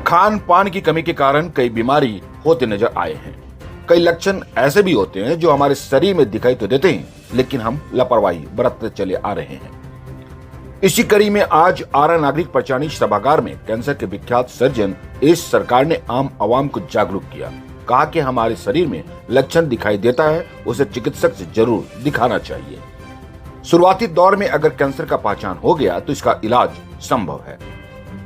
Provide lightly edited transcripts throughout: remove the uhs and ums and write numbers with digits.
खान पान की कमी के कारण कई बीमारी होते नजर आए हैं। कई लक्षण ऐसे भी होते हैं जो हमारे शरीर में दिखाई तो देते हैं, लेकिन हम लापरवाही बरतते चले आ रहे हैं। इसी कड़ी में आज आरा नागरिक पहचानी सभागार में कैंसर के विख्यात सर्जन एस सरकार ने आम आवाम को जागरूक किया। कहा कि हमारे शरीर में लक्षण दिखाई देता है, उसे चिकित्सक से जरूर दिखाना चाहिए। शुरुआती दौर में अगर कैंसर का पहचान हो गया तो इसका इलाज संभव है।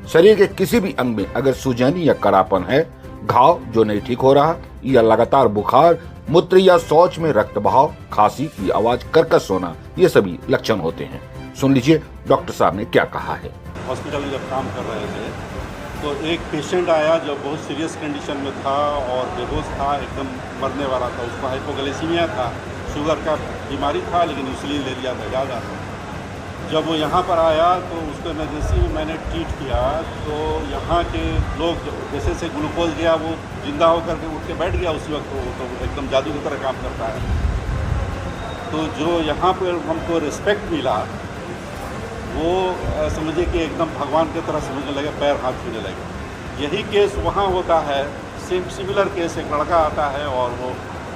शरीर के किसी भी अंग में अगर सूजन या करापन है, घाव जो नहीं ठीक हो रहा, या लगातार बुखार, मूत्र या शौच में रक्त बहाव, खांसी की आवाज कर्कश होना, ये सभी लक्षण होते हैं। सुन लीजिए डॉक्टर साहब ने क्या कहा है। हॉस्पिटल में जब काम कर रहे थे तो एक पेशेंट आया जो बहुत सीरियस कंडीशन में था और बेहोश था, एकदम मरने वाला था। उसको हाइपोग्लाइसीमिया था, शुगर का बीमारी था, लेकिन इंसुलिन ले लिया था ज़्यादा। जब वो यहाँ पर आया तो उसको इमरजेंसी में मैंने ट्रीट किया। तो यहाँ के लोग जैसे से ग्लूकोज दिया, वो जिंदा होकर के उठ के बैठ गया उसी वक्त। वो तो एकदम जादू की तरह काम करता है। तो जो यहाँ पर हमको रिस्पेक्ट मिला, वो समझिए कि एकदम भगवान की तरह समझने लगे, पैर हाथ छूने लगे। यही केस वहाँ होता है, सिमिलर केस। एक लड़का आता है और वो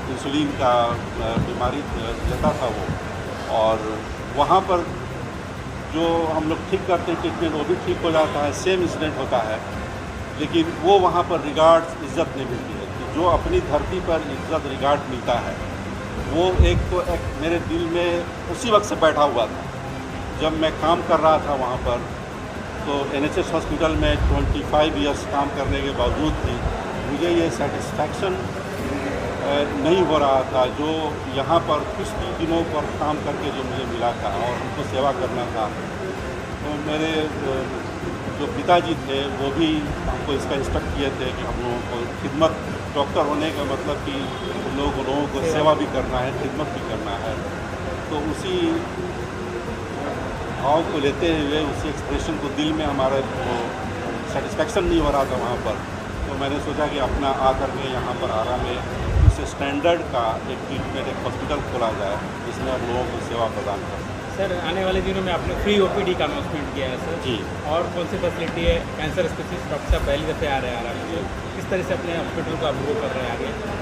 इंसुलिन का बीमारी लेता था वो, और वहाँ पर जो हम लोग ठीक करते हैं ट्रीटमेंट, वो भी ठीक हो जाता है। सेम इंसिडेंट होता है, लेकिन वो वहाँ पर रिगार्ड इज्जत नहीं मिलती है। कि जो अपनी धरती पर इज्जत रिगार्ड मिलता है, वो एक मेरे दिल में उसी वक्त से बैठा हुआ था। जब मैं काम कर रहा था वहाँ पर, तो NHS हॉस्पिटल में 25 इयर्स काम करने के बावजूद भी मुझे ये सेटिस्फैक्शन नहीं हो रहा था जो यहाँ पर कुछ दिनों पर काम करके जो मुझे मिला था और हमको सेवा करना था। तो मेरे जो पिताजी थे वो भी हमको इसका इंस्ट्रक्ट किए थे कि हम लोगों को खिदमत, डॉक्टर होने का मतलब कि लोगों को सेवा भी करना है, खिदमत भी करना है। तो उसी भाव को लेते हुए, उसी एक्सप्रेशन को दिल में हमारा वो सेटिस्फैक्शन नहीं हो रहा था वहाँ पर। तो मैंने सोचा कि अपना आकर के यहाँ पर आरा में उस स्टैंडर्ड का एक ट्रीटमेंट, एक हॉस्पिटल खोला जाए जिसमें हम लोगों को सेवा प्रदान कर सकें। सर, आने वाले दिनों में आपने फ्री OPD का अनाउंसमेंट किया है सर जी। और कौन सी फैसिलिटी है? कैंसर स्पेशलिस्ट डॉक्टर साहब पहले दफे आ रहे हैं आरा में, तो किस तरह से अपने हॉस्पिटल को आप ग्रो कर रहे हैं आगे?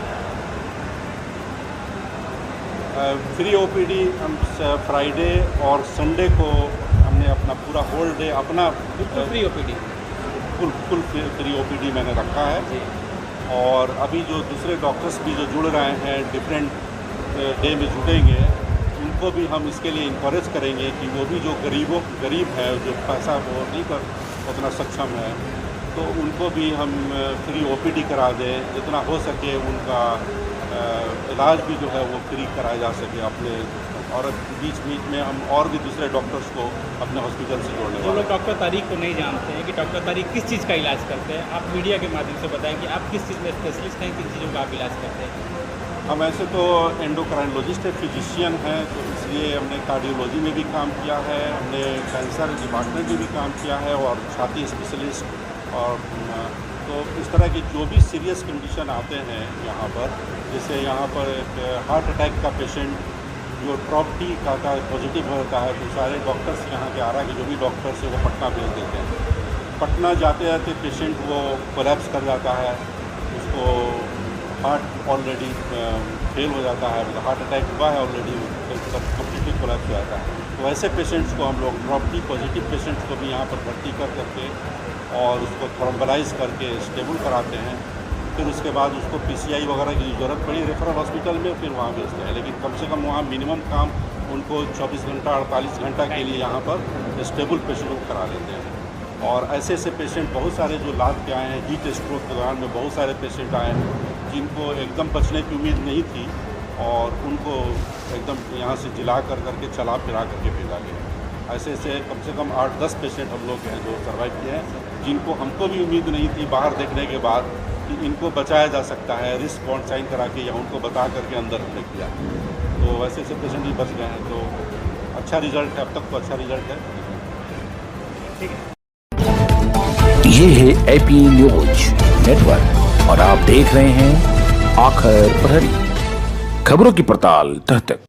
फ्री OPD हम फ्राइडे और संडे को हमने अपना पूरा होल डे अपना free OPD full free OPD मैंने रखा है जी। और अभी जो दूसरे डॉक्टर्स भी जो जुड़ रहे हैं, डिफरेंट डे में जुड़ेंगे, उनको भी हम इसके लिए इंकरेज करेंगे कि वो भी जो गरीब है, जो पैसा वो नहीं कर उतना सक्षम है, तो उनको भी हम फ्री OPD करा दें। जितना हो सके उनका इलाज भी जो है वो फ्री कराया जा सके अपने, और बीच में हम और भी दूसरे डॉक्टर्स को अपने हॉस्पिटल से जोड़ने जो लोग डॉक्टर तारिक को नहीं जानते हैं कि डॉक्टर तारिक किस चीज़ का इलाज करते हैं, आप मीडिया के माध्यम से बताएं कि आप किस चीज़ में स्पेशलिस्ट हैं, किन चीज़ों का आप इलाज करते हैं। हम ऐसे तो एंडोक्राइनोलॉजिस्ट है, फिजिशियन हैं, तो इसलिए हमने कार्डियोलॉजी में भी काम किया है, हमने कैंसर डिपार्टमेंट में भी काम किया है, और छाती स्पेशलिस्ट। और तो इस तरह की जो भी सीरियस कंडीशन आते हैं यहाँ पर, जैसे यहाँ पर एक हार्ट अटैक का पेशेंट जो ड्रॉप टी का पॉजिटिव होता है, तो सारे डॉक्टर्स यहाँ के आरा के जो भी डॉक्टर्स हैं वो पटना भेज देते हैं। पटना जाते जाते पेशेंट वो कोलैप्स कर जाता है, उसको हार्ट ऑलरेडी फेल हो जाता है, मतलब हार्ट अटैक हुआ है ऑलरेडी, कम्प्लीटली कोलैप्स हो जाता है। तो ऐसे पेशेंट्स को हम लोग ड्रॉप टी पॉजिटिव पेशेंट्स को भी यहाँ पर भर्ती कर करके और उसको थ्रोम्बोलाइज करके स्टेबल कराते हैं। फिर उसके बाद उसको PCI वगैरह की ज़रूरत पड़ी रेफरल हॉस्पिटल में, फिर वहाँ भेजते हैं। लेकिन कम से कम वहाँ मिनिमम काम उनको 24 घंटा 48 घंटा के लिए यहाँ पर स्टेबल पेशेंट को करा लेते हैं। और ऐसे ऐसे पेशेंट बहुत सारे जो लाद के आए हैं, हीट स्ट्रोक के दौरान में बहुत सारे पेशेंट आए हैं जिनको एकदम बचने की उम्मीद नहीं थी, और उनको एकदम यहाँ से जिला करके चला फिरा करके भेजा गया। ऐसे ऐसे कम से कम 8-10 पेशेंट हम लोग हैं जो सर्वाइव किए हैं, जिनको हमको भी उम्मीद नहीं थी बाहर देखने के बाद कि इनको बचाया जा सकता है, रिस्क बॉन्ड साइन करा के या उनको बता करके अंदर हमने किया। तो वैसे ऐसे पेशेंट भी बच गए हैं, तो अच्छा रिजल्ट है, अब तक तो अच्छा रिजल्ट है। ठीक है। ये है AP न्यूज नेटवर्क और आप देख रहे हैं आखिर प्रहरी, खबरों की पड़ताल तह तक।